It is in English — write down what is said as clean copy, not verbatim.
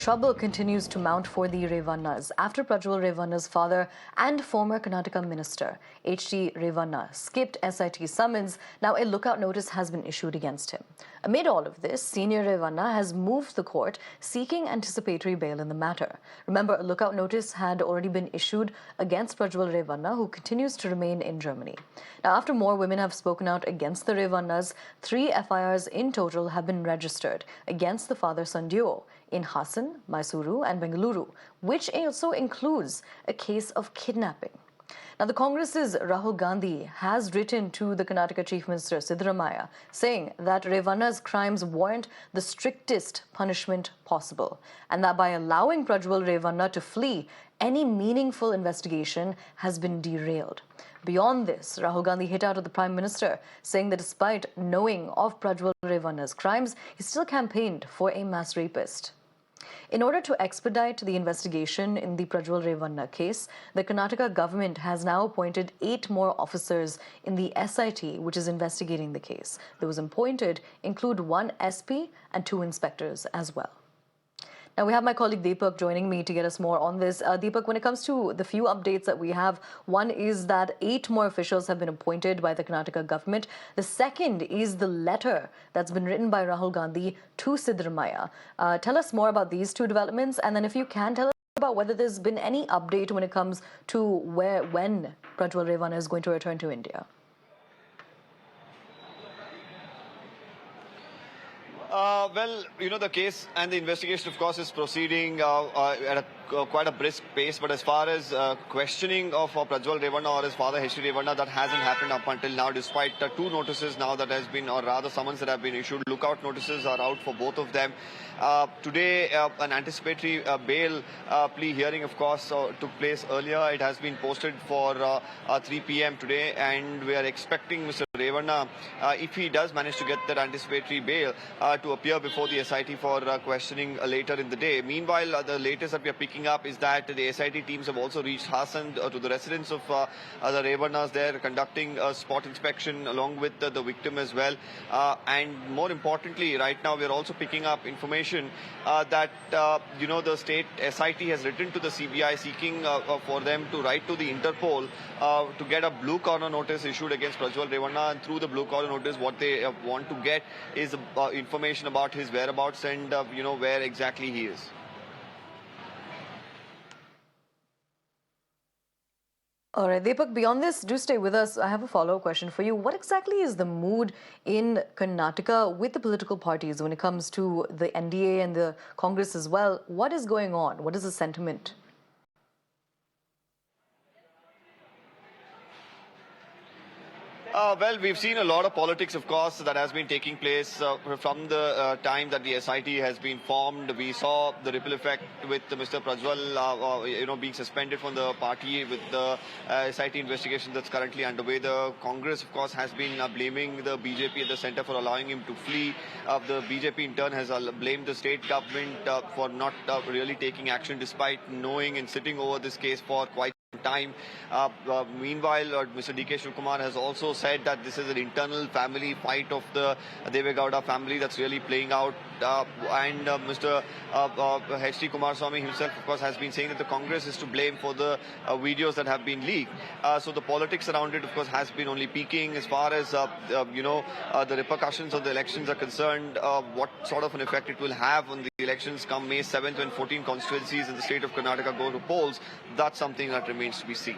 Trouble continues to mount for the Revannas after Prajwal Revanna's father and former Karnataka minister H.D. Revanna skipped SIT summons. Now a lookout notice has been issued against him. Amid all of this, senior Revanna has moved the court seeking anticipatory bail in the matter. Remember, a lookout notice had already been issued against Prajwal Revanna, who continues to remain in Germany. Now, after more women have spoken out against the Revannas, 3 FIRs in total have been registered against the father-son duo in Hassan, Mysuru and Bengaluru, which also includes a case of kidnapping. Now, the Congress's Rahul Gandhi has written to the Karnataka Chief Minister Siddaramaiah saying that Revanna's crimes warrant the strictest punishment possible and that by allowing Prajwal Revanna to flee, any meaningful investigation has been derailed. Beyond this, Rahul Gandhi hit out at the Prime Minister, saying that despite knowing of Prajwal Revanna's crimes, he still campaigned for a mass rapist. In order to expedite the investigation in the Prajwal Revanna case, the Karnataka government has now appointed 8 more officers in the SIT, which is investigating the case. Those appointed include 1 SP and 2 inspectors as well. Now, we have my colleague Deepak joining me to get us more on this. Deepak, when it comes to the few updates that we have, one is that 8 more officials have been appointed by the Karnataka government. The second is the letter that's been written by Rahul Gandhi to Siddaramaiah. Tell us more about these 2 developments, and then if you can, tell us about whether there's been any update when it comes to when Prajwal Revanna is going to return to India. Well, the case and the investigation, of course, is proceeding at quite a brisk pace. But as far as questioning of Prajwal Revanna or his father, H.D. Revanna, that hasn't happened up until now, despite 2 notices now that has been, or rather summons that have been issued. Lookout notices are out for both of them. Today, an anticipatory bail plea hearing, of course, took place earlier. It has been posted for 3 p.m. today, and we are expecting Mr. Revanna, if he does manage to get that anticipatory bail, to appear before the SIT for questioning later in the day. Meanwhile, the latest that we are picking up is that the SIT teams have also reached Hassan to the residence of the Revannas there, conducting a spot inspection along with the victim as well. And more importantly, right now we are also picking up information that the state SIT has written to the CBI seeking for them to write to the Interpol to get a blue corner notice issued against Prajwal Revanna, and through the blue corner notice what they want to get is information about his whereabouts and where exactly he is. All right, Deepak, beyond this, do stay with us. I have a follow-up question for you. What exactly is the mood in Karnataka with the political parties when it comes to the NDA and the Congress as well? What is going on? What is the sentiment? Well, we've seen a lot of politics, of course, that has been taking place from the time that the SIT has been formed. We saw the ripple effect with Mr. Prajwal, being suspended from the party with the SIT investigation that's currently underway. The Congress, of course, has been blaming the BJP at the center for allowing him to flee. The BJP, in turn, has blamed the state government for not really taking action despite knowing and sitting over this case for quite time. Meanwhile, Mr. D.K. Shivakumar has also said that this is an internal family fight of the Deve Gowda family that's really playing out. And Mr. H.D. Kumaraswamy himself, of course, has been saying that the Congress is to blame for the videos that have been leaked. So the politics around it, of course, has been only peaking. As far as, the repercussions of the elections are concerned, what sort of an effect it will have on the elections come May 7th when 14 constituencies in the state of Karnataka go to polls, that's something that remains to be seen.